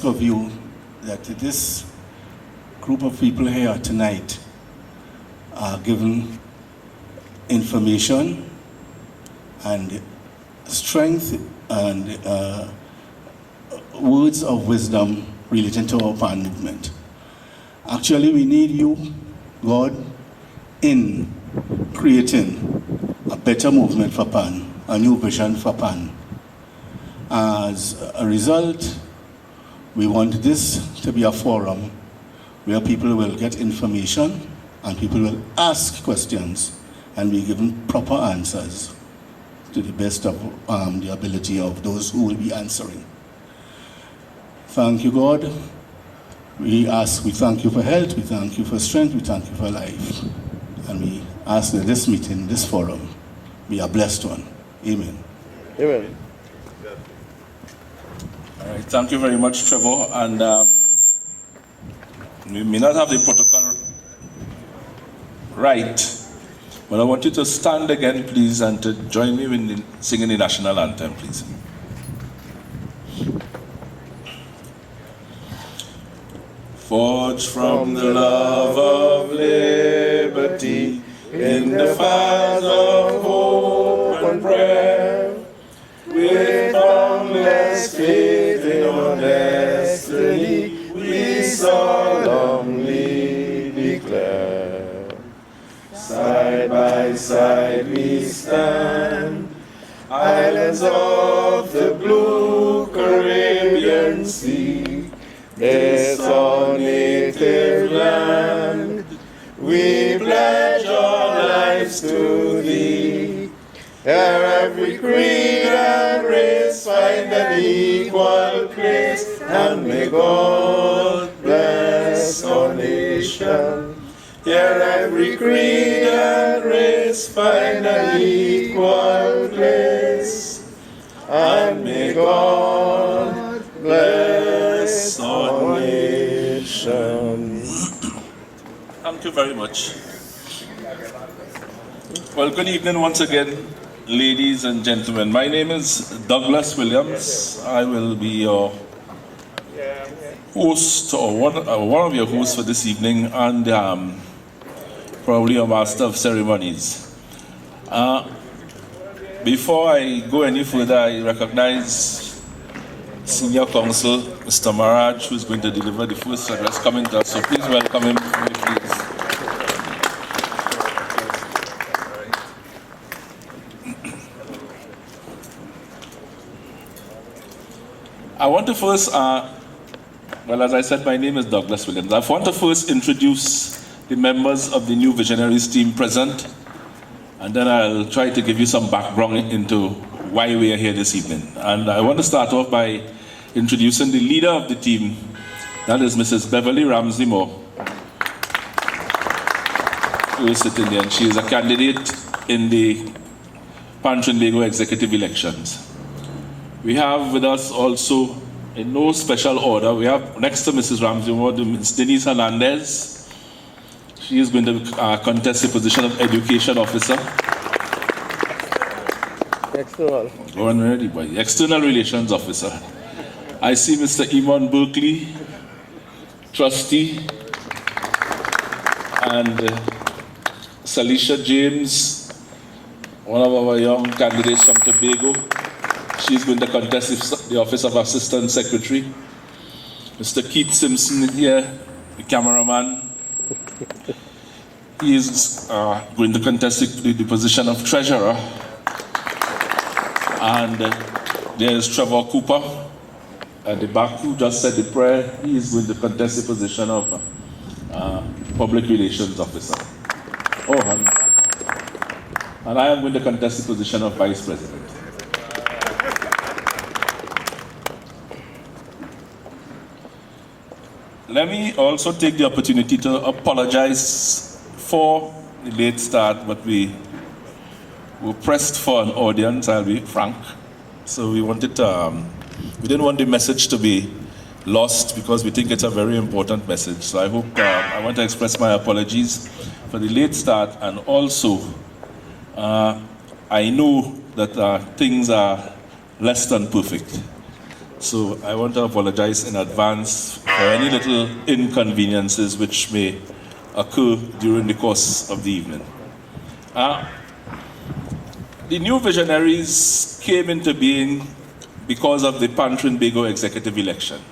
of you that this group of people here tonight are given information and strength and words of wisdom relating to our PAN movement. Actually, we need you, God, in creating a better movement for PAN, a new vision for PAN. As a result, we want this to be a forum where people will get information and people will ask questions and be given proper answers to the best of the ability of those who will be answering. Thank you, God. We thank you for health, we thank you for strength, we thank you for life. And we ask that this meeting, this forum, be a blessed one. Amen. Amen. All right, thank you very much, Trevor. And we may not have the protocol right, but I want you to stand again, please, and to join me in singing the national anthem, please. Forged from the love of liberty, in the fires of hope and prayer, with boundless faith in our destiny, we solemnly declare. Side by side we stand, islands of the blue Caribbean Sea, this our native land, we pledge our lives to thee. Ere every creed and race find an equal place, and may God bless our nation. Ere every creed and race find an equal place, and may God bless our nation. Thank you very much. Well, good evening once again, ladies and gentlemen. My name is Douglas Williams. I will be your host, or one of your hosts for this evening, and probably a master of ceremonies. Before I go any further, I recognize Senior Counsel, Mr. MAHARAJ, who is going to deliver the first address coming to us. So please welcome him, please. I want to first, well, as I said, my name is Douglas Williams. I want to first introduce the members of the New Visionaries team present, and then I'll try to give you some background into why we are here this evening. And I want to start off by introducing the leader of the team. That is Mrs. Beverly Ramsey Moore, who is sitting there, and she is a candidate in the TRINBAGO executive elections. We have with us also, in no special order, we have next to Mrs. Ramsey Moore, Ms. Denise Hernandez. She is going to contest the position of Education Officer. External. Go on ready, boy. External Relations Officer. I see Mr. Iman Berkeley, Trustee, and Salisha James, one of our young candidates from Tobago. She's going to contest the office of Assistant Secretary. Mr. Keith Simpson here, the cameraman. He is going to contest the position of Treasurer. And there is Trevor Cooper at the back, who just said the prayer. He is going to contest the position of Public Relations Officer. Oh, and I am going to contest the position of Vice President. Let me also take the opportunity to apologize for the late start, but we were pressed for an audience, I'll be frank. So we wanted to, we didn't want the message to be lost because we think it's a very important message. So I hope, I want to express my apologies for the late start, and also I know that things are less than perfect. So I want to apologize in advance for any little inconveniences which may occur during the course of the evening. The new Visionaries came into being because of the TRINBAGO executive election.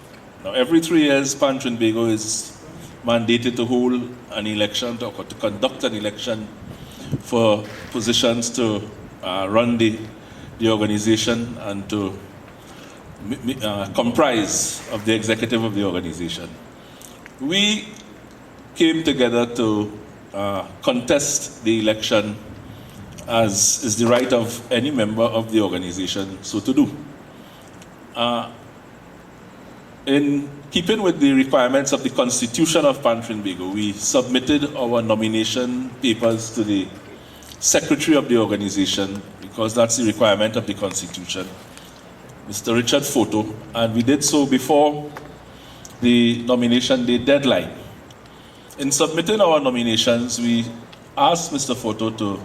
Now, every 3 years, TRINBAGO is mandated to hold an election, to conduct an election for positions to run the organization and to comprise of the executive of the organization. We came together to contest the election, as is the right of any member of the organization so to do. In keeping with the requirements of the Constitution of TRINBAGO, we submitted our nomination papers to the Secretary of the organization, because that's the requirement of the Constitution, Mr. Richard Photo, and we did so before the nomination day deadline. In submitting our nominations, we asked Mr. Photo to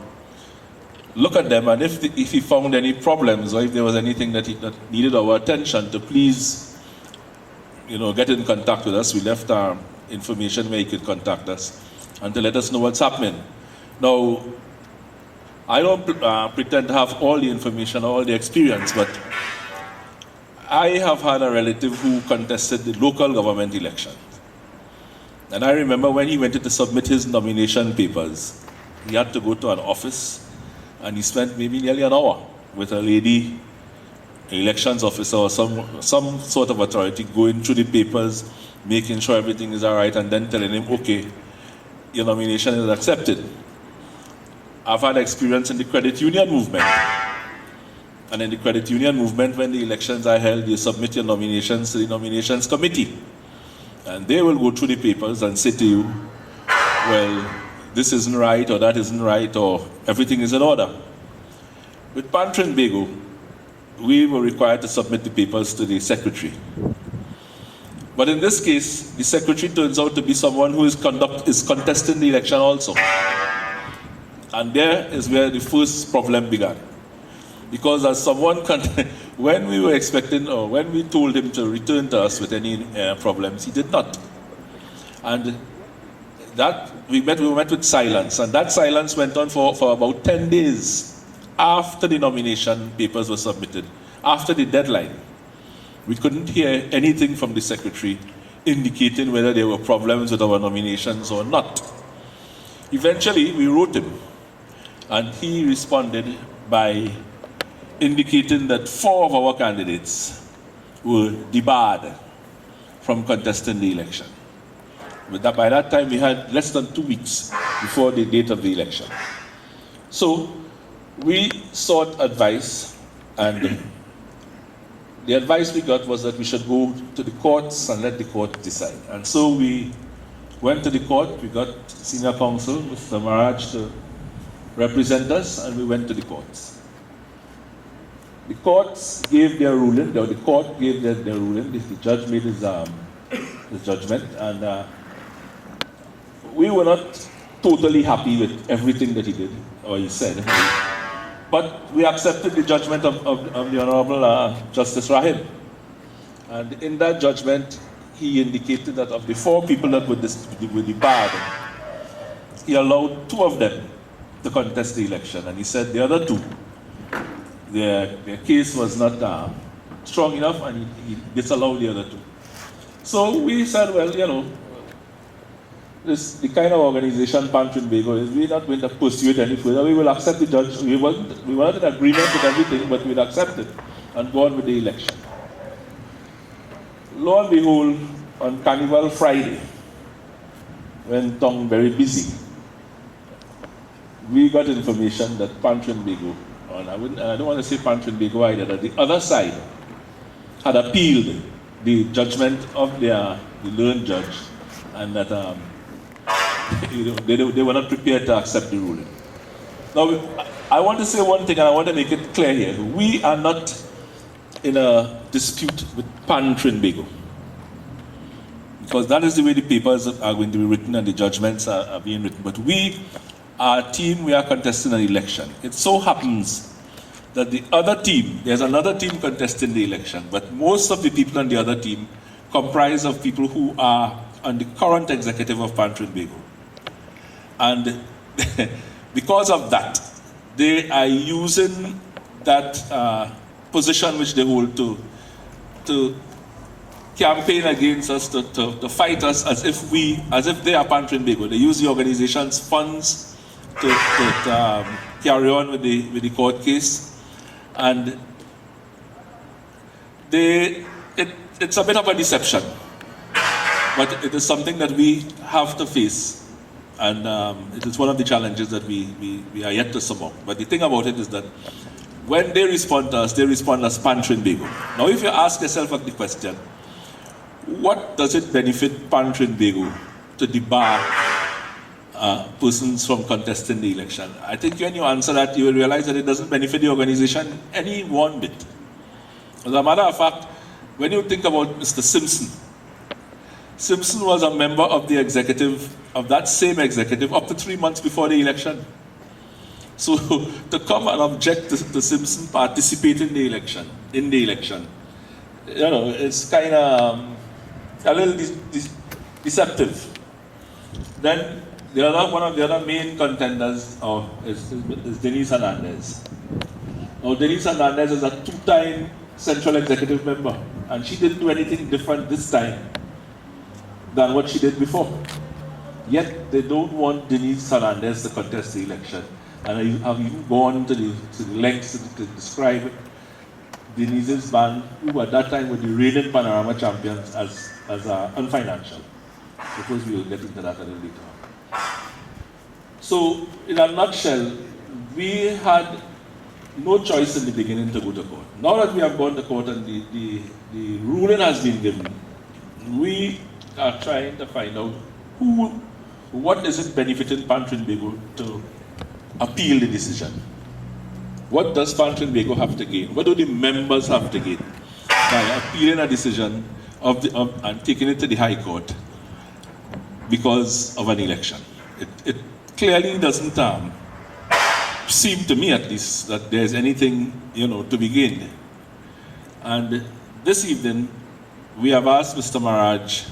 look at them, and if he found any problems or if there was anything that needed our attention, to please get in contact with us. We left our information where he could contact us and to let us know what's happening. Now, I don't pretend to have all the information or all the experience, but I have had a relative who contested the local government election. And I remember when he went to submit his nomination papers, he had to go to an office, and he spent maybe nearly an hour with a lady, an elections officer or some sort of authority, going through the papers, making sure everything is all right, and then telling him, okay, your nomination is accepted. I've had experience in the credit union movement. And in the credit union movement, when the elections are held, you submit your nominations to the nominations committee. And they will go through the papers and say to you, well, this isn't right, or that isn't right, or everything is in order. With TRINBAGO, we were required to submit the papers to the secretary. But in this case, the secretary turns out to be someone who is contesting the election also. And there is where the first problem began. Because as someone, when we were expecting, or when we told him to return to us with any problems, he did not. And that we met with silence, and that silence went on for about 10 days after the nomination papers were submitted, after the deadline. We couldn't hear anything from the secretary indicating whether there were problems with our nominations or not. Eventually, we wrote him, and he responded by indicating that 4 of our candidates were debarred from contesting the election. But by that time, we had less than 2 weeks before the date of the election. So we sought advice, and the advice we got was that we should go to the courts and let the court decide. And so we went to the court. We got senior counsel, Mr. MAHARAJ, to represent us, and we went to the courts. The courts gave their ruling, or the court gave their ruling. The judge made his judgment, and we were not totally happy with everything that he did, or he said. But we accepted the judgment of the Honorable Justice Rahim. And in that judgment, he indicated that of the 4 people that were debarred, he allowed 2 of them to contest the election. And he said the other 2, their case was not strong enough, and he disallowed the other 2. So we said, well, the kind of organization TRINBAGO is, we're not going to pursue it any further. We will accept the judge. We were not in agreement with everything, but we'd accept it and go on with the election. Lo and behold, on Carnival Friday, when Tong very busy, we got information that TRINBAGO, and I don't want to say TRINBAGO either, that the other side had appealed the judgment of the learned judge, and that they were not prepared to accept the ruling. Now, I want to say one thing, and I want to make it clear here. We are not in a dispute with TRINBAGO, because that is the way the papers are going to be written and the judgments are being written. But we, our team, we are contesting an election. It so happens that the other team, there's another team contesting the election, but most of the people on the other team comprise of people who are on the current executive of TRINBAGO. And because of that, they are using that position which they hold to campaign against us, to fight us as if they are TRINBAGO. They use the organization's funds to carry on with the court case. And it's a bit of a deception, but it is something that we have to face, and it is one of the challenges that we are yet to surmount. But the thing about it is that when they respond to us, they respond as TRINBAGO. Now, if you ask yourself the question, what does it benefit TRINBAGO to debar persons from contesting the election? I think when you answer that, you will realize that it doesn't benefit the organization any one bit. As a matter of fact, when you think about Mr. Simpson, Simpson was a member of the executive, of that same executive, up to 3 months before the election. So to come and object to Simpson participating in the election, you know, it's kind of a little deceptive. Then one of the other main contenders is Denise Hernandez. Now, Denise Hernandez is a two-time Central Executive member, and she didn't do anything different this time than what she did before. Yet, they don't want Denise Hernandez to contest the election. And I have even gone to the lengths to describe Denise's band, who at that time were the reigning Panorama champions, as unfinancial. I suppose we will get into that a little later. So, in a nutshell, we had no choice in the beginning to go to court. Now that we have gone to court and the ruling has been given, we are trying to find out what is it benefiting TRINBAGO to appeal the decision. What does TRINBAGO have to gain? What do the members have to gain by appealing a decision and taking it to the High Court because of an election? It clearly doesn't seem to me, at least, that there's anything, to be gained. And this evening, we have asked Mr. MAHARAJ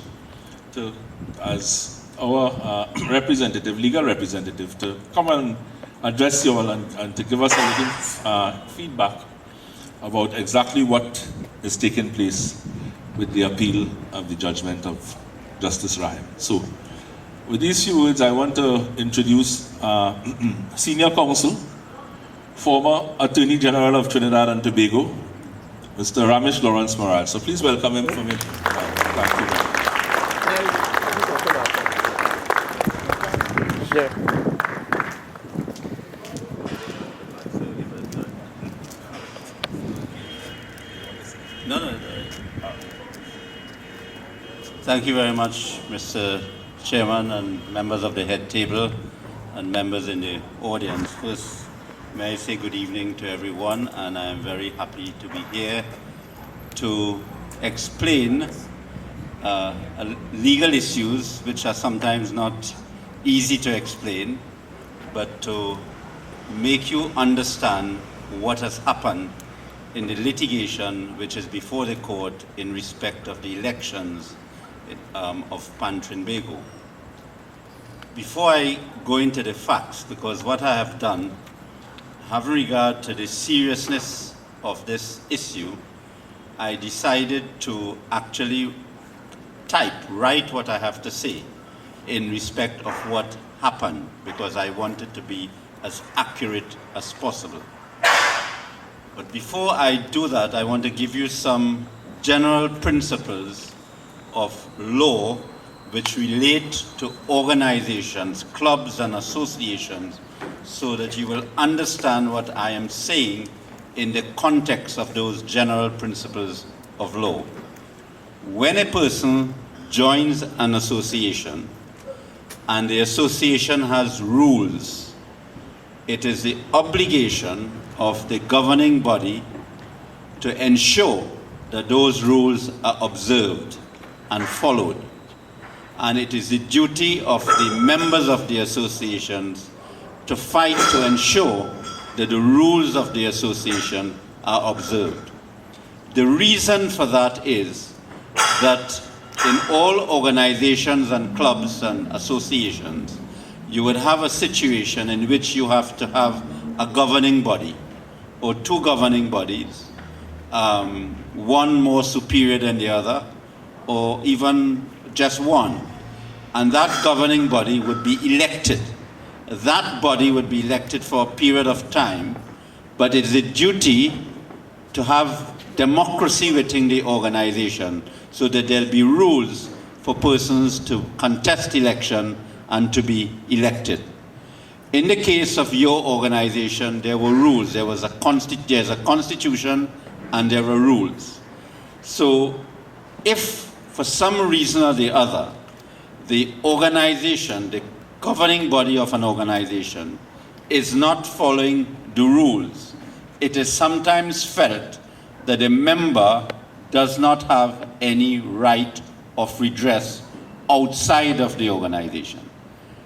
as our legal representative, to come and address you all and to give us a little feedback about exactly what is taking place with the appeal of the judgment of Justice Rahim. So, with these few words, I want to introduce Senior Counsel, former Attorney General of Trinidad and Tobago, Mr. RAMESH Lawrence Morale. So please welcome him for me. Thank you. No. Thank you very much, Mr. Chairman and members of the head table and members in the audience. First, may I say good evening to everyone, and I am very happy to be here to explain legal issues which are sometimes not easy to explain, but to make you understand what has happened in the litigation which is before the court in respect of the elections of TRINBAGO. Before I go into the facts, because what I have done, having regard to the seriousness of this issue, I decided to actually write what I have to say in respect of what happened, because I wanted to be as accurate as possible. But before I do that, I want to give you some general principles of law which relate to organizations, clubs and associations, so that you will understand what I am saying in the context of those general principles of law. When a person joins an association and the association has rules, it is the obligation of the governing body to ensure that those rules are observed and followed. And it is the duty of the members of the associations to fight to ensure that the rules of the association are observed. The reason for that is that in all organizations and clubs and associations, you would have a situation in which you have to have a governing body or two governing bodies, one more superior than the other, or even just one. And that governing body would be elected. That body would be elected for a period of time, but it is a duty to have democracy within the organization so that there'll be rules for persons to contest election and to be elected. In the case of your organization, there were rules. There's a constitution and there were rules. So if for some reason or the other, the organization, the governing body of an organization is not following the rules, it is sometimes felt that a member does not have any right of redress outside of the organization.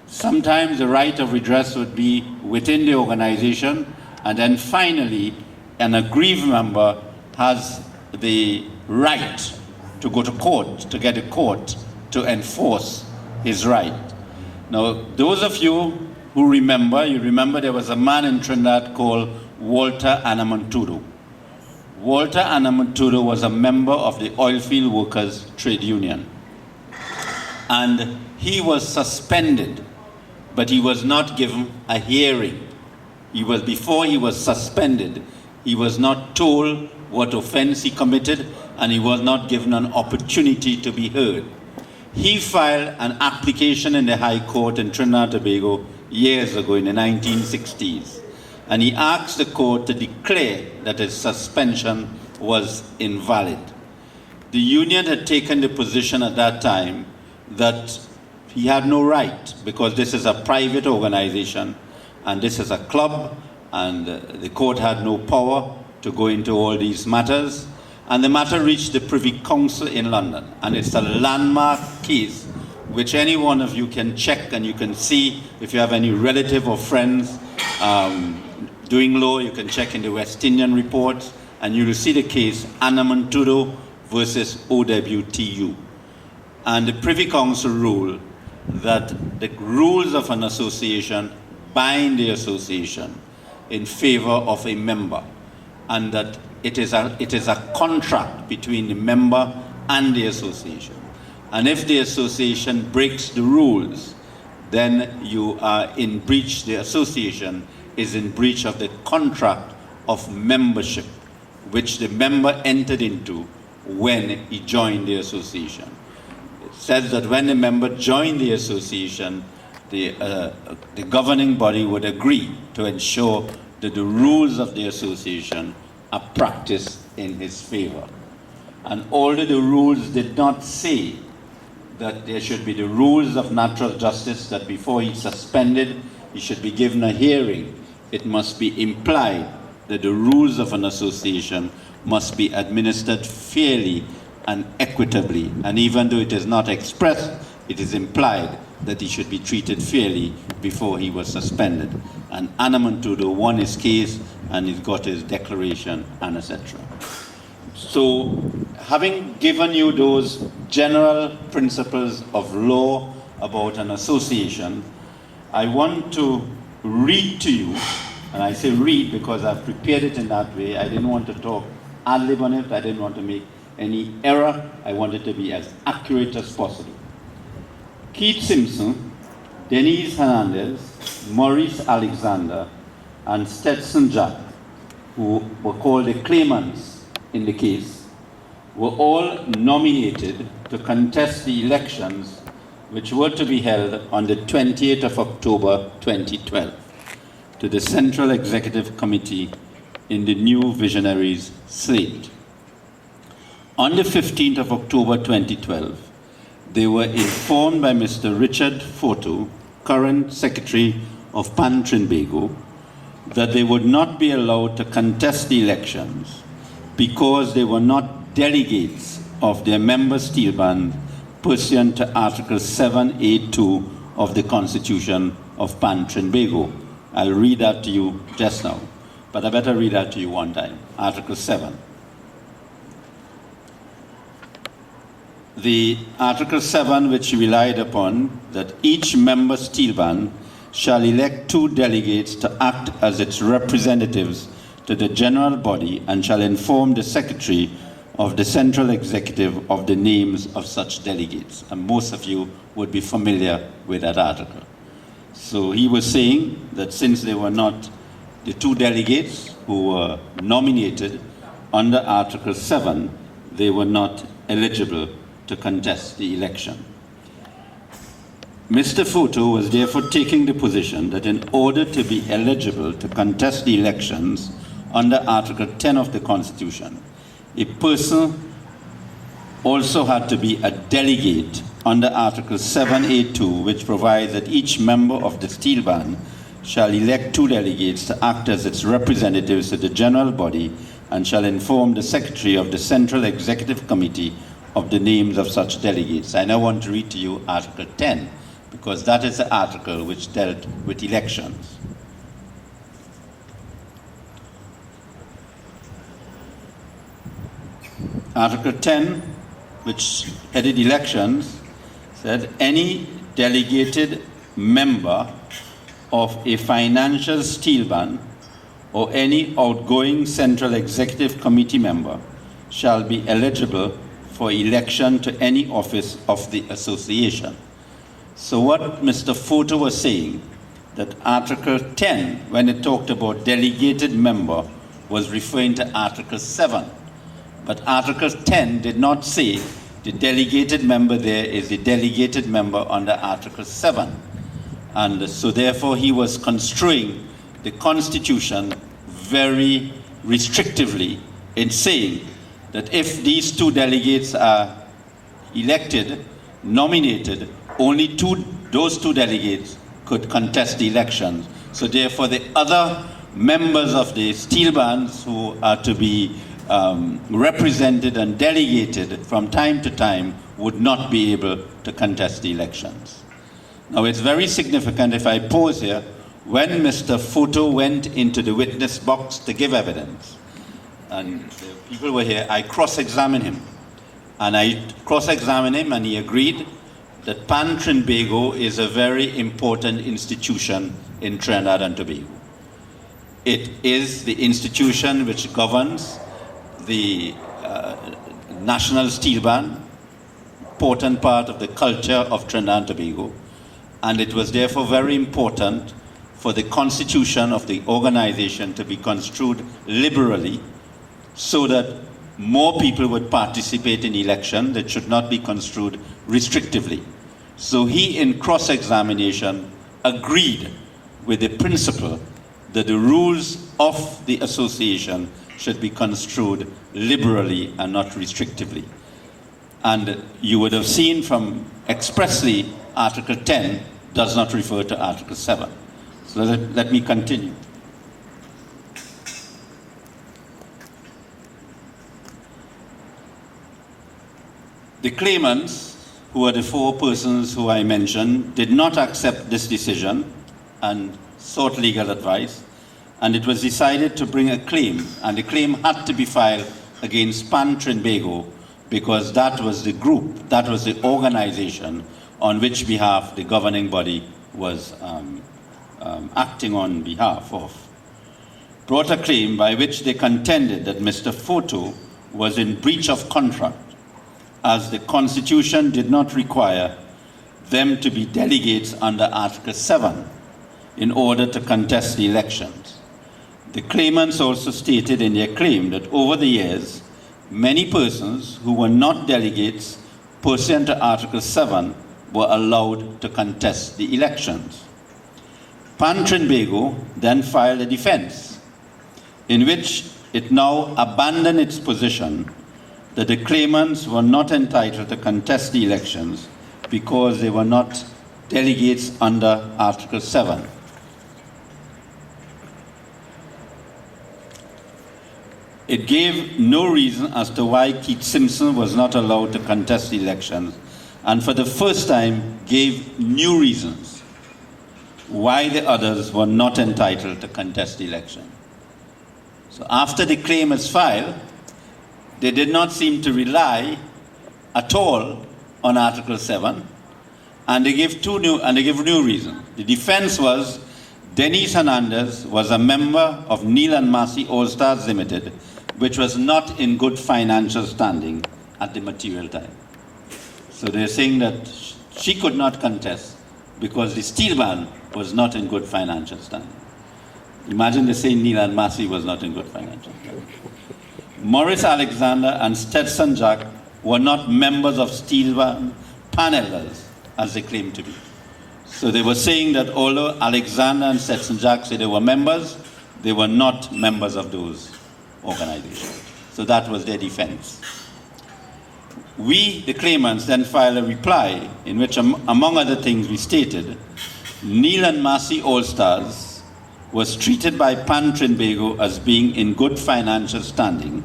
Sometimes the right of redress would be within the organization, and then finally an aggrieved member has the right to go to court, to get a court to enforce his right. Now, those of you who remember, you remember there was a man in Trinidad called Walter Anamontudo. Walter Anamontudo was a member of the Oilfield Workers Trade Union. And he was suspended, but he was not given a hearing. Before he was suspended, he was not told what offense he committed, and he was not given an opportunity to be heard. He filed an application in the High Court in Trinidad and Tobago years ago in the 1960s. And he asked the court to declare that his suspension was invalid. The union had taken the position at that time that he had no right, because this is a private organization and this is a club, and the court had no power to go into all these matters. And the matter reached the Privy Council in London, and it's a landmark case which any one of you can check, and you can see if you have any relative or friends doing law, you can check in the West Indian reports, and you will see the case Anamontudo versus OWTU. And the Privy Council ruled that the rules of an association bind the association in favor of a member, and that it is a contract between the member and the association. And if the association breaks the rules, then you are in breach, the association is in breach of the contract of membership, which the member entered into when he joined the association. It says that when the member joined the association, the governing body would agree to ensure that the rules of the association are practiced in his favor. And although the rules did not say that there should be the rules of natural justice, that before he's suspended, he should be given a hearing, it must be implied that the rules of an association must be administered fairly and equitably. And even though it is not expressed, it is implied that he should be treated fairly before he was suspended. And Anamontudo won his case, and he got his declaration, and etc. So, having given you those general principles of law about an association, I want to read to you, and I say read because I've prepared it in that way. I didn't want to talk ad-lib on it. I didn't want to make any error. I wanted to be as accurate as possible. Keith Simpson, Denise Hernandez, Maurice Alexander, and Stetson Jack, who were called the claimants in the case, were all nominated to contest the elections which were to be held on the 28th of October 2012 to the Central Executive Committee in the new Visionaries slate. On the 15th of October 2012, they were informed by Mr. Richard Forto, current Secretary of TRINBAGO, that they would not be allowed to contest the elections because they were not delegates of their member steel band pursuant to Article 7A2 of the Constitution of TRINBAGO. I'll read that to you just now. but I better read that to you one time. Article 7. The Article 7, which relied upon that each member steel band shall elect 2 delegates to act as its representatives to the general body and shall inform the secretary of the central executive of the names of such delegates. And most of you would be familiar with that article. So he was saying that since they were not the 2 delegates who were nominated under Article 7, they were not eligible to contest the election. Mr. Foto was therefore taking the position that in order to be eligible to contest the elections under Article 10 of the Constitution, a person also had to be a delegate under Article 7A2, which provides that each member of the steel band shall elect 2 delegates to act as its representatives to the general body and shall inform the secretary of the Central Executive Committee of the names of such delegates. I now want to read to you Article 10, because that is the article which dealt with elections. Article 10, which headed elections, said any delegated member of a financial steel band or any outgoing Central Executive Committee member shall be eligible for election to any office of the association. So what Mr. Foto was saying, that Article 10, when it talked about delegated member, was referring to Article 7. But Article 10 did not say the delegated member there is the delegated member under Article 7. And so therefore he was construing the Constitution very restrictively in saying that if these 2 delegates are elected, nominated, only those 2 delegates could contest the elections. So therefore the other members of the steel bands who are to be represented and delegated from time to time would not be able to contest the elections. Now it's very significant, if I pause here, when Mr. Foto went into the witness box to give evidence, and the people were here, I cross-examined him. And I cross-examined him and he agreed that TRINBAGO is a very important institution in Trinidad and Tobago. It is the institution which governs the National Steel Band, important part of the culture of Trinidad and Tobago, and it was therefore very important for the constitution of the organization to be construed liberally so that more people would participate in election that should not be construed restrictively. So he, in cross-examination, agreed with the principle that the rules of the association should be construed liberally and not restrictively. And you would have seen from expressly Article 10 does not refer to Article 7. So let me continue. The claimants, who are the 4 persons who I mentioned, did not accept this decision and sought legal advice, and it was decided to bring a claim, and the claim had to be filed against TRINBAGO because that was the group, that was the organization on which behalf the governing body was acting on behalf of. Brought a claim by which they contended that Mr. Foto was in breach of contract, as the Constitution did not require them to be delegates under Article 7 in order to contest the elections. The claimants also stated in their claim that over the years, many persons who were not delegates pursuant to Article 7 were allowed to contest the elections. TRINBAGO then filed a defense in which it now abandoned its position that the claimants were not entitled to contest the elections because they were not delegates under Article 7. It gave no reason as to why Keith Simpson was not allowed to contest the elections, and for the first time gave new reasons why the others were not entitled to contest the election. So after the claim is filed, they did not seem to rely at all on Article 7, and they give new reasons. The defense was Denise Hernandez was a member of Neil and Massey All Stars Limited, which was not in good financial standing at the material time. So they're saying that she could not contest because the steel band was not in good financial standing. Imagine they say Neil and Massey was not in good financial standing. Morris Alexander and Stetson Jack were not members of steel band panelders, as they claim to be. So they were saying that although Alexander and Stetson Jack said they were members, they were not members of those organizations. So that was their defense. We, the claimants, then filed a reply in which, among other things, we stated Neil and Massey All Stars was treated by Pan Trinbago as being in good financial standing,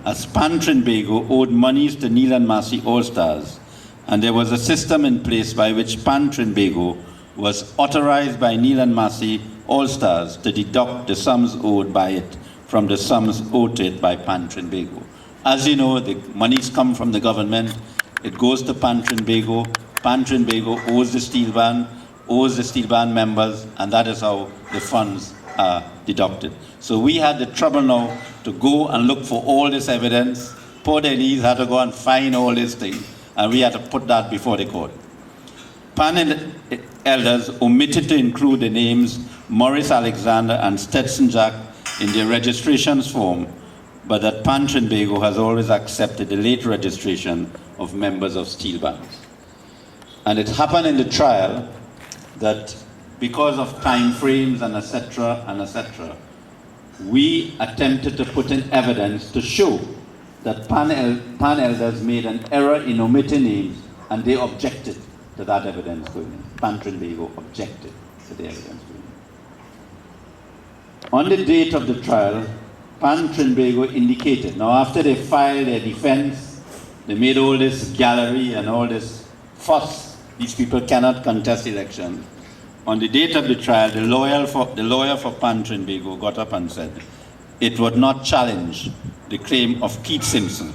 as Pan Trinbago owed monies to Neil and Massey All Stars, and there was a system in place by which Pan Trinbago was authorized by Neil and Massey All Stars to deduct the sums owed by it from the sums owed to it by Pan Trinbago. As you know, the monies come from the government, it goes to Pan Trinbago owes the steel band members, and that is how the funds are deducted. So we had the trouble now to go and look for all this evidence. Poor Denise had to go and find all these things, and we had to put that before the court. Pan elders omitted to include the names Morris Alexander and Stetson Jack in their registrations form, but that Pan Trinbago has always accepted the late registration of members of steel bands. And it happened in the trial that because of time frames and etc., we attempted to put in evidence to show that Pan elders made an error in omitting names, and they objected to that evidence going in. Pan Trinbago objected to the evidence going in. On the date of the trial, Pan Trinbago indicated, now after they filed their defense, they made all this gallery and all this fuss, these people cannot contest elections. On the date of the trial, the lawyer for Pan Trinbago got up and said it would not challenge the claim of Keith Simpson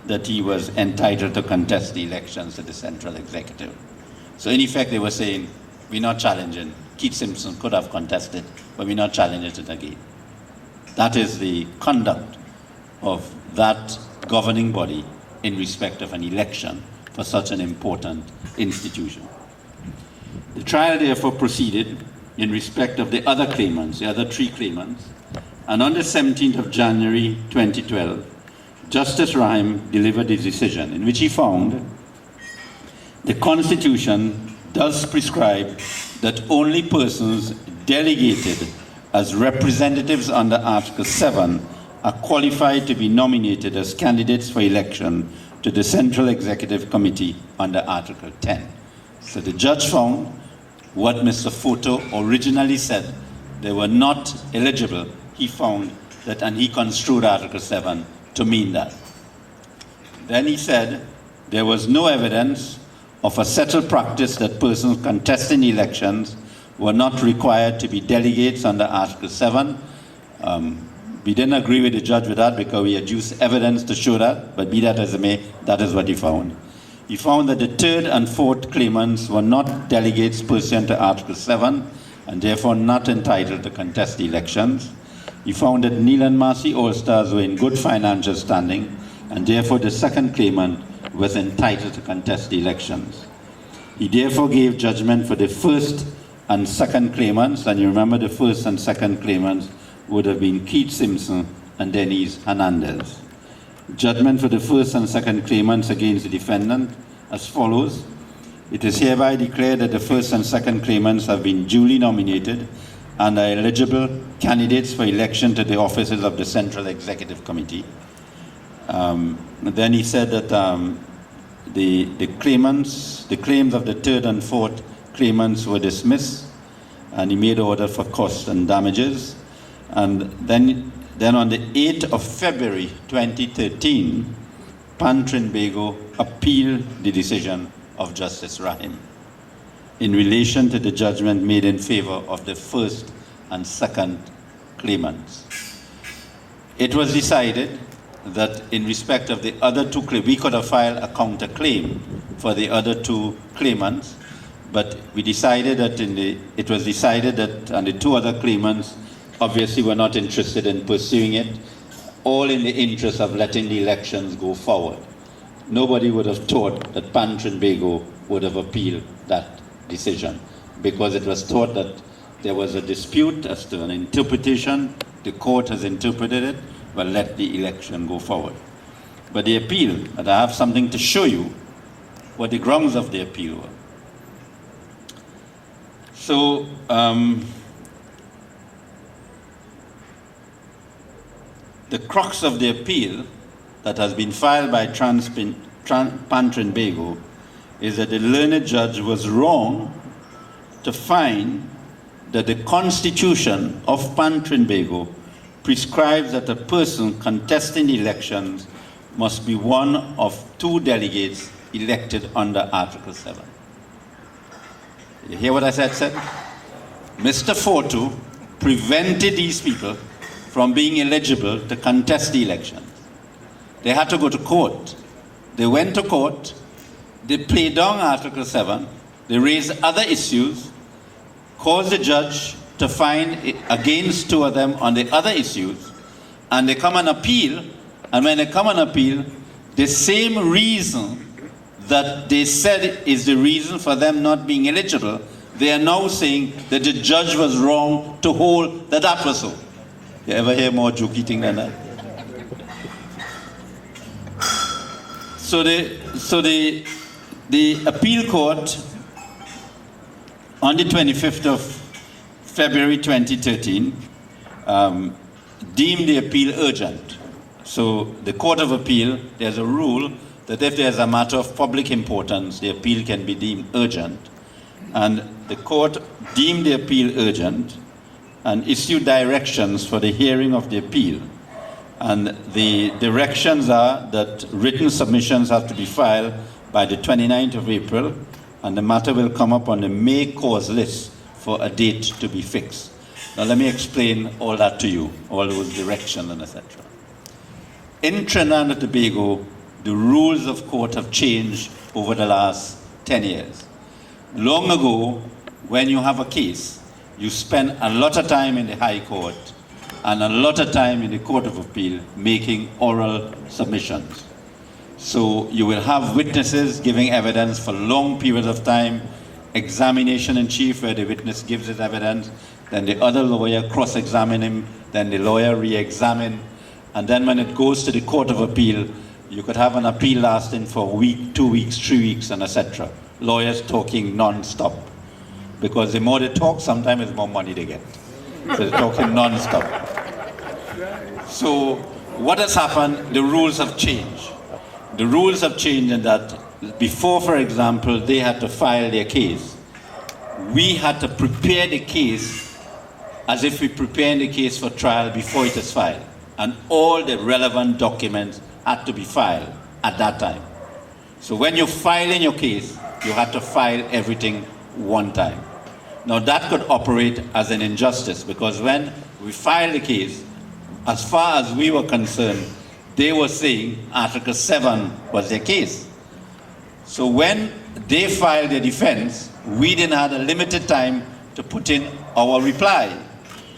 that he was entitled to contest the elections to the Central Executive. So in effect, they were saying, we're not challenging. Keith Simpson could have contested, but we're not challenging it again. That is the conduct of that governing body in respect of an election for such an important institution. The trial therefore proceeded in respect of the other claimants, the other three claimants, and on the 17th of January 2012, Justice Rahim delivered his decision in which he found the Constitution does prescribe that only persons delegated as representatives under Article 7 are qualified to be nominated as candidates for election to the Central Executive Committee under Article 10. So the judge found what Mr. Foto originally said. They were not eligible. He found that, and he construed Article 7 to mean that. Then he said there was no evidence of a settled practice that persons contesting elections were not required to be delegates under Article 7. We didn't agree with the judge with that because we adduced evidence to show that, but be that as it may, that is what he found. He found that the third and fourth claimants were not delegates pursuant to Article 7 and therefore not entitled to contest the elections. He found that Neil and Massey All Stars were in good financial standing and therefore the second claimant was entitled to contest the elections. He therefore gave judgment for the first and second claimants, and you remember the first and second claimants would have been Keith Simpson and Denise Hernandez. Judgment for the first and second claimants against the defendant as follows. It is hereby declared that the first and second claimants have been duly nominated and are eligible candidates for election to the offices of the Central Executive Committee. Then he said that the claims of the third and fourth claimants were dismissed, and he made order for costs and damages. And then on the 8th of February 2013, Pan Trinbago appealed the decision of Justice Rahim in relation to the judgment made in favor of the first and second claimants. it was decided that in respect of the other two claims, we could have filed a counterclaim for the other two claimants, but we decided that it was decided that and the two other claimants obviously were not interested in pursuing it, all in the interest of letting the elections go forward. Nobody would have thought that TRINBAGO would have appealed that decision, because it was thought that there was a dispute as to an interpretation. The court has interpreted it, but let the election go forward. But the appeal, and I have something to show you what the grounds of the appeal were. So, the crux of the appeal that has been filed by TRINBAGO is that the learned judge was wrong to find that the Constitution of TRINBAGO prescribes that a person contesting the elections must be one of two delegates elected under Article 7. You hear what I said? Mr. Fortu prevented these people from being eligible to contest the elections. They had to go to court. They went to court, they played down Article 7, they raised other issues, caused the judge to find against two of them on the other issues, and they come and appeal, and when they come and appeal, the same reason that they said is the reason for them not being eligible, they are now saying that the judge was wrong to hold that that was so. You ever hear more jokey thing than that? So the appeal court on the 25th of February 2013 deemed the appeal urgent. So the Court of Appeal, there's a rule that if there's a matter of public importance, the appeal can be deemed urgent. And the court deemed the appeal urgent and issued directions for the hearing of the appeal. And the directions are that written submissions have to be filed by the 29th of April, and the matter will come up on the May cause list for a date to be fixed. Now let me explain all that to you, all those directions and etc. In Trinidad and Tobago, the rules of court have changed over the last 10 years. Long ago, when you have a case, you spend a lot of time in the High Court and a lot of time in the Court of Appeal making oral submissions. So you will have witnesses giving evidence for long periods of time, examination in chief where the witness gives his evidence, then the other lawyer cross-examine him, then the lawyer re-examine, and then when it goes to the Court of Appeal, you could have an appeal lasting for a week, 2 weeks, 3 weeks, and etc. Lawyers talking non-stop. Because the more they talk, sometimes the more money they get. So they're talking non-stop. So what has happened? The rules have changed. The rules have changed in that before, for example, they had to file their case, we had to prepare the case as if we prepared the case for trial before it is filed. And all the relevant documents had to be filed at that time. So when you're filing your case, you had to file everything one time. Now that could operate as an injustice, because when we filed the case, as far as we were concerned, they were saying Article 7 was their case. So when they filed their defense, we didn't have a limited time to put in our reply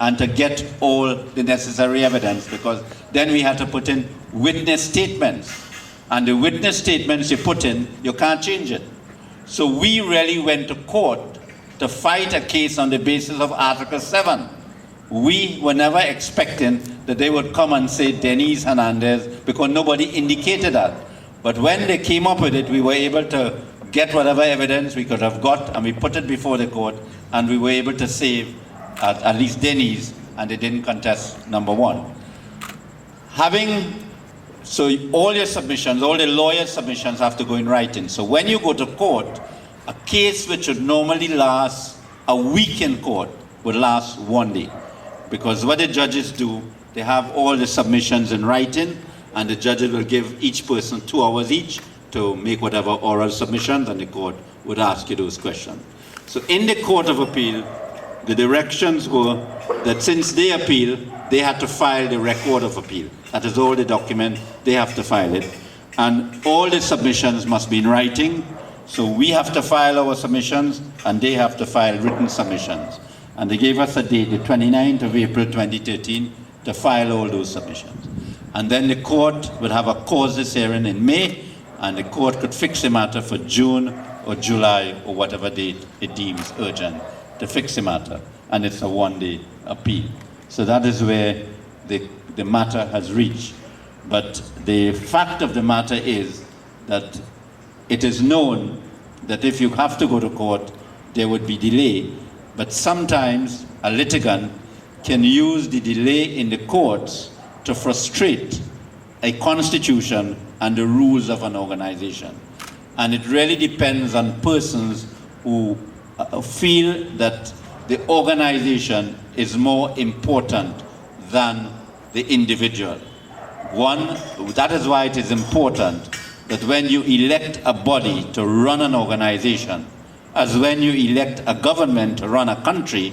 and to get all the necessary evidence, because then we had to put in witness statements. And the witness statements you put in, you can't change it. So we really went to court to fight a case on the basis of Article 7. We were never expecting that they would come and say Denise Hernandez, because nobody indicated that. But when they came up with it, we were able to get whatever evidence we could have got, and we put it before the court, and we were able to save at least Denise, and they didn't contest number 1. So all your submissions, all the lawyers' submissions have to go in writing. So when you go to court, a case which would normally last a week in court would last 1 day. Because what the judges do, they have all the submissions in writing, and the judges will give each person 2 hours each to make whatever oral submissions, and the court would ask you those questions. So in the Court of Appeal, the directions were that since they appeal, they had to file the record of appeal. That is all the document, they have to file it. And all the submissions must be in writing, so we have to file our submissions and they have to file written submissions. And they gave us a date, the 29th of April 2013, to file all those submissions. And then the court would have a causes hearing in May, and the court could fix the matter for June or July or whatever date it deems urgent to fix the matter. And it's a one-day appeal. So that is where the matter has reached. But the fact of the matter is that it is known that if you have to go to court, there would be delay. But sometimes a litigant can use the delay in the courts to frustrate a constitution and the rules of an organization. And it really depends on persons who feel that the organization is more important than the individual. One, that is why it is important that when you elect a body to run an organization, as when you elect a government to run a country,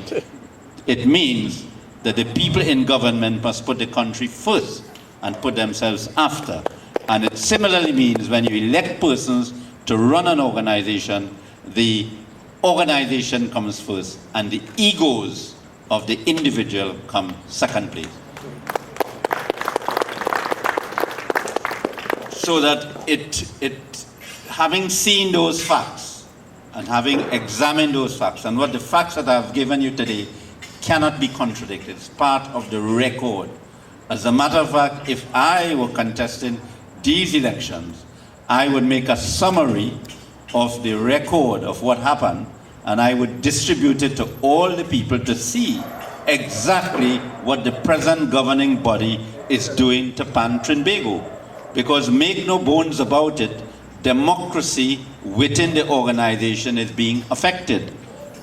it means that the people in government must put the country first and put themselves after. And it similarly means when you elect persons to run an organization, the organization comes first and the egos of the individual come second place. So that having seen those facts and having examined those facts, and what the facts that I've given you today cannot be contradicted. It's part of the record. As a matter of fact, if I were contesting these elections, I would make a summary of the record of what happened, and I would distribute it to all the people to see exactly what the present governing body is doing to TRINBAGO. Because make no bones about it, democracy within the organization is being affected.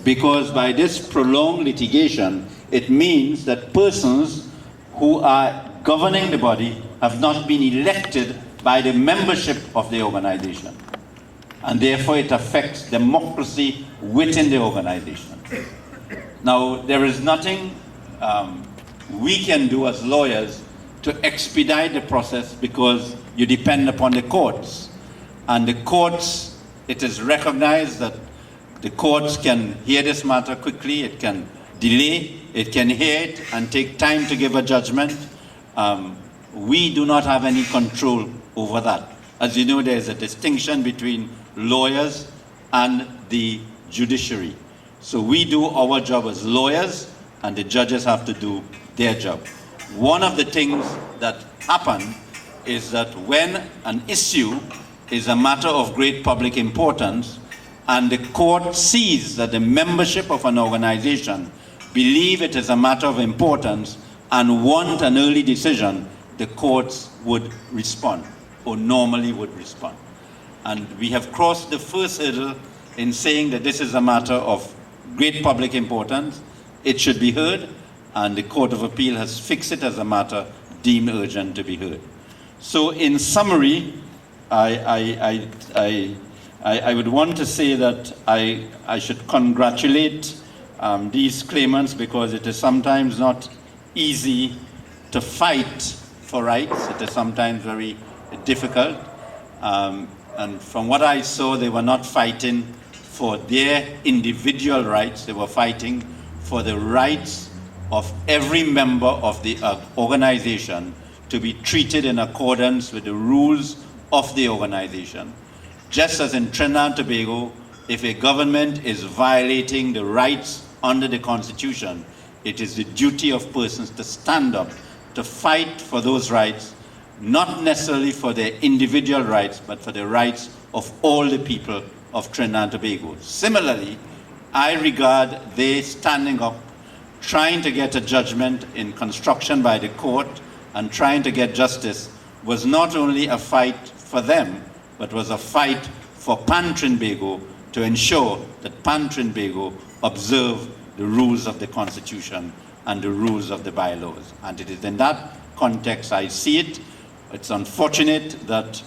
Because by this prolonged litigation, it means that persons who are governing the body have not been elected by the membership of the organization. And therefore it affects democracy within the organization. Now, there is nothing we can do as lawyers to expedite the process because you depend upon the courts. And the courts, it is recognized that the courts can hear this matter quickly, it can delay, it can hear it and take time to give a judgment. We do not have any control over that. As you know, there is a distinction between lawyers and the judiciary. So we do our job as lawyers and the judges have to do their job. One of the things that happen is that when an issue is a matter of great public importance and the court sees that the membership of an organization believe it is a matter of importance and want an early decision, the courts would respond, or normally would respond. And we have crossed the first hurdle in saying that this is a matter of great public importance, it should be heard, and the Court of Appeal has fixed it as a matter deemed urgent to be heard. So in summary, I would want to say that I should congratulate these claimants because it is sometimes not easy to fight for rights. It is sometimes very difficult. And from what I saw, they were not fighting for their individual rights. They were fighting for the rights of every member of the organization to be treated in accordance with the rules of the organization. Just as in Trinidad and Tobago, if a government is violating the rights under the Constitution, it is the duty of persons to stand up, to fight for those rights, not necessarily for their individual rights, but for the rights of all the people of Trinidad and Tobago. Similarly, I regard they standing up, trying to get a judgment in construction by the court and trying to get justice was not only a fight for them, but was a fight for TRINBAGO to ensure that TRINBAGO observe the rules of the Constitution and the rules of the bylaws. And it is in that context I see it. It's unfortunate that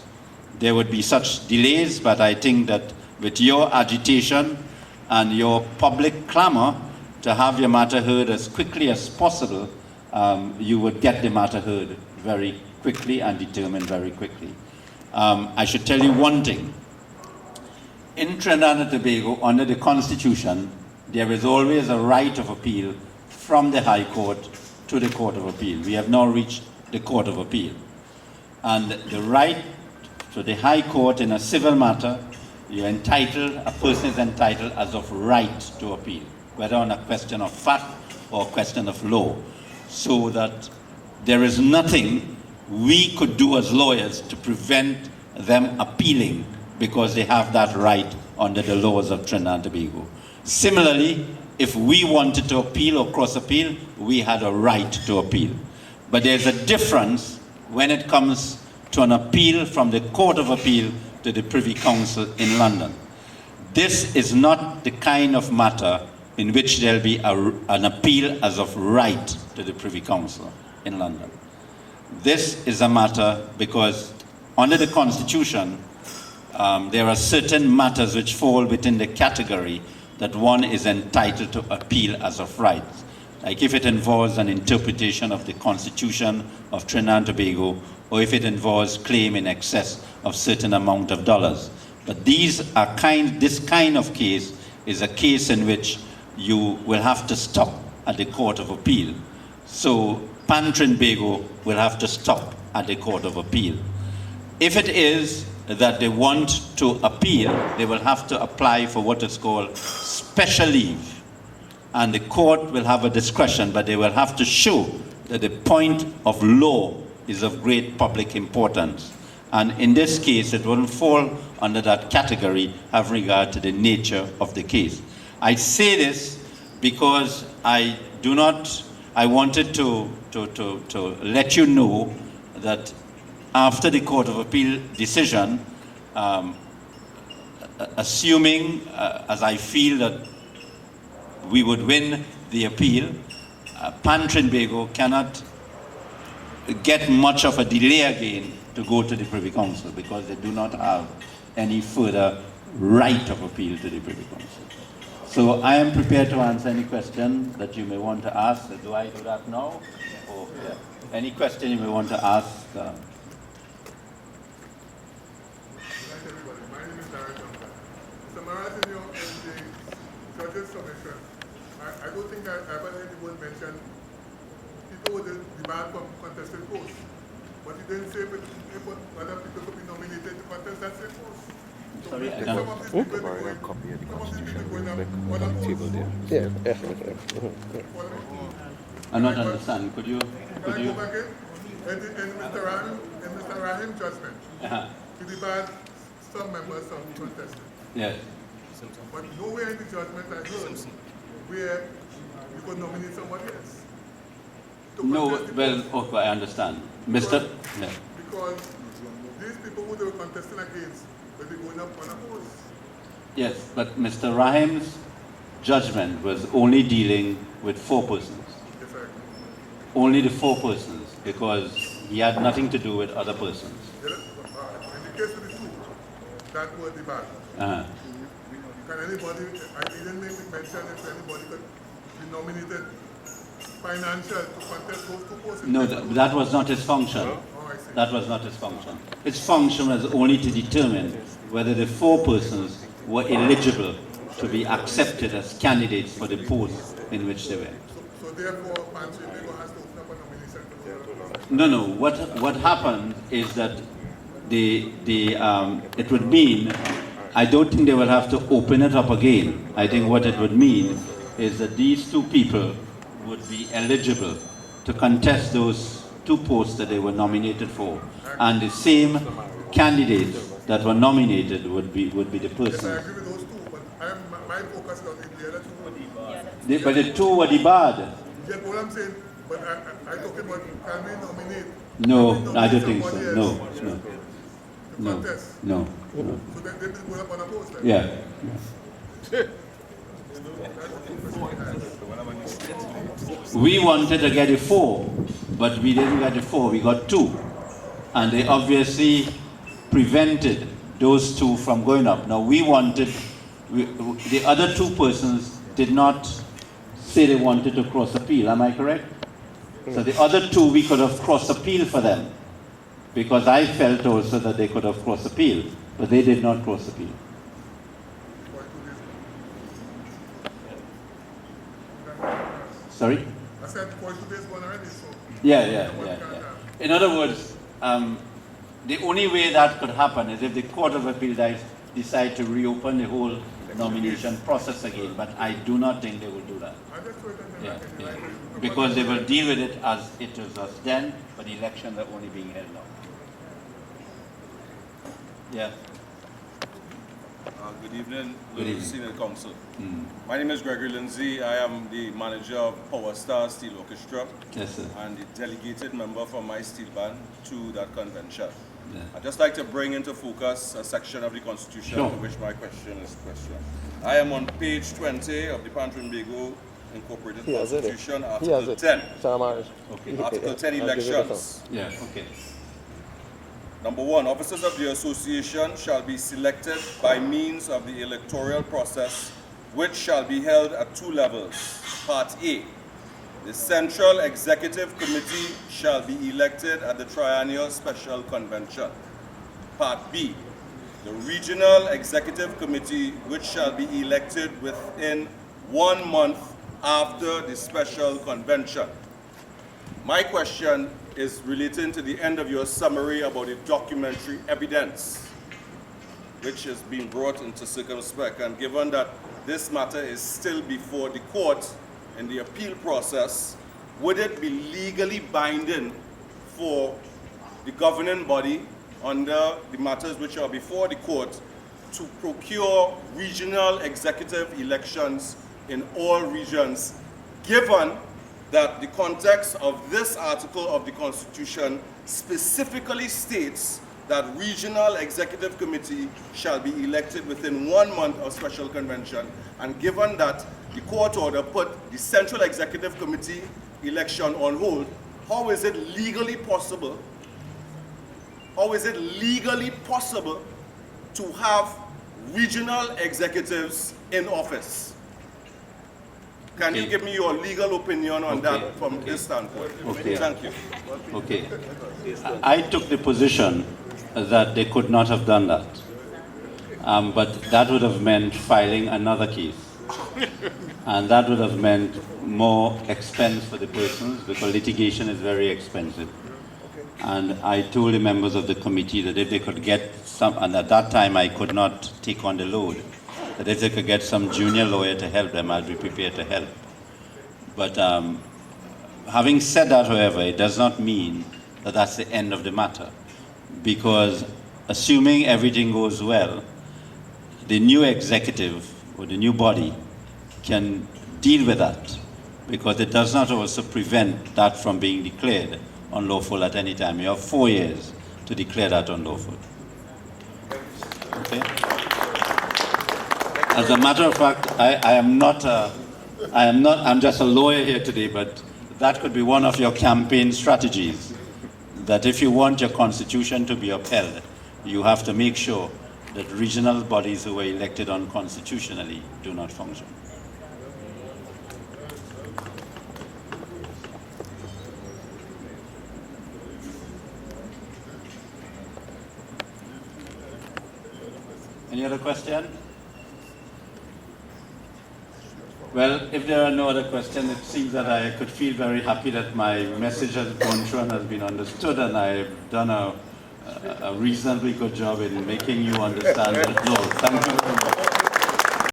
there would be such delays, but I think that with your agitation and your public clamor to have your matter heard as quickly as possible, you would get the matter heard very quickly and determined very quickly. I should tell you one thing. In Trinidad and Tobago, under the Constitution, there is always a right of appeal from the High Court to the Court of Appeal. We have now reached the Court of Appeal. And the right to the High Court in a civil matter, a person is entitled as of right to appeal, whether on a question of fact or a question of law. So that there is nothing we could do as lawyers to prevent them appealing because they have that right under the laws of Trinidad and Tobago. Similarly, if we wanted to appeal or cross appeal, we had a right to appeal. But there's a difference when it comes to an appeal from the Court of Appeal to the Privy Council in London. This is not the kind of matter in which there'll be an appeal as of right to the Privy Council in London. This is a matter because under the Constitution, there are certain matters which fall within the category that one is entitled to appeal as of right. Like if it involves an interpretation of the Constitution of Trinidad and Tobago, or if it involves claim in excess of certain amount of dollars. But this kind of case is a case in which you will have to stop at the Court of Appeal. So TRINBAGO will have to stop at the Court of Appeal. If it is that they want to appeal, they will have to apply for what is called special leave. And the court will have a discretion, but they will have to show that the point of law is of great public importance. And in this case, it wouldn't fall under that category, have regard to the nature of the case. I say this because I wanted to let you know that after the Court of Appeal decision, assuming, as I feel that we would win the appeal, TRINBAGO cannot get much of a delay again to go to the Privy Council because they do not have any further right of appeal to the Privy Council. So I am prepared to answer any question that you may want to ask. Do I do that now? Or, yeah. Any question you may want to ask? Judge's submission, I don't think I ever heard the word mention people would demand from contested posts. But you didn't say if other people could be nominated to contest that same post. So Sorry, I some don't. of these people going up on a post. Yeah. I'm not understanding. Could you? Can I go back in Mr. Rahim's judgment, he debarred some members from contesting. Yes. But nowhere in the judgment I heard where you could nominate somebody else. No, well, okay, I understand. Mr. Yeah. Because these people who they were contesting against will be going up on a post. Yes, but Mr. Rahim's judgment was only dealing with 4 persons. Yes, sir. Only the 4 persons, because he had nothing to do with other persons. In the case of the 2 that were debarred, can anybody, I didn't make the mention if anybody could be nominated financial to contest those 2 posts? No, that was not his function. Oh, I see. That was not his function. His function was only to determine whether the 4 persons were eligible to be accepted as candidates for the post in which they were. So therefore, TRINBAGO has to open up a nomination to No. What happened is that it would mean, I don't think they will have to open it up again. I think what it would mean is that these 2 people would be eligible to contest those 2 posts that they were nominated for, and the same candidates that were nominated would be the Yes, I person. agree with those 2, but my focus is on the other 2. But the 2 were debarred. Yes, what I'm saying, but I talking about can we nominate? No, I don't think so. somebody No, else no, to no, contest? no. So then they will go up on a post. Like, Yeah. We wanted to get a 4, but we didn't get a 4, we got 2. And they obviously prevented those 2 from going up. Now the other 2 persons did not say they wanted to cross appeal, am I correct? So the other two, we could have cross-appealed for them, because I felt also that they could have cross-appealed, but they did not cross-appeal. Sorry? I said 42 days gone already, so. Yeah. In other words, the only way that could happen is if the Court of Appeal decide to reopen the whole nomination process again, but I do not think they will do that. I just wait until Yeah. I can Because they will deal with it as it was then, but the elections are only being held now. Yeah. Good evening, Good evening. Senior Council. My name is Gregory Lindsay. I am the manager of Power Star Steel Orchestra Yes, sir. and the delegated member from my steel band to that convention. Yeah. I'd just like to bring into focus a section of the Constitution Sure. to which my question is questioned. I am on page 20 of the TRINBAGO Incorporated He has it. Constitution, He has Article it. 10. Sir Maharaj. Okay. Article 10, I'll give you the elections. Yeah, okay. Number 1, officers of the association shall be selected by means of the electoral process, which shall be held at 2 levels. Part A, the Central Executive Committee shall be elected at the Triennial Special Convention. Part B, the Regional Executive Committee, which shall be elected within 1 month after the Special Convention. My question is relating to the end of your summary about the documentary evidence, which is being brought into circumspect. And given that this matter is still before the court in the appeal process, would it be legally binding for the governing body under the matters which are before the court to procure regional executive elections in all regions, given that the context of this article of the Constitution specifically states that regional executive committee shall be elected within 1 month of special convention, and given that the court order put the central executive committee election on hold, how is it legally possible? How is it legally possible to have regional executives in office? Can you give me your legal opinion on that from this standpoint? Okay. Thank you. Okay. I took the position that they could not have done that. But that would have meant filing another case. And that would have meant more expense for the persons, because litigation is very expensive. And I told the members of the committee that if they could get some, and at that time I could not take on the load, that if they could get some junior lawyer to help them, I'd be prepared to help. But having said that, however, it does not mean that that's the end of the matter. Because assuming everything goes well, the new executive or the new body can deal with that, because it does not also prevent that from being declared unlawful at any time. You have 4 years to declare that unlawful. Okay? As a matter of fact, I'm just a lawyer here today, but that could be one of your campaign strategies. That if you want your constitution to be upheld, you have to make sure that regional bodies who were elected unconstitutionally do not function. Any other question? Well, if there are no other questions, it seems that I could feel very happy that my message has gone through and has been understood, and I've done a reasonably good job in making you understand the law. Thank you very much.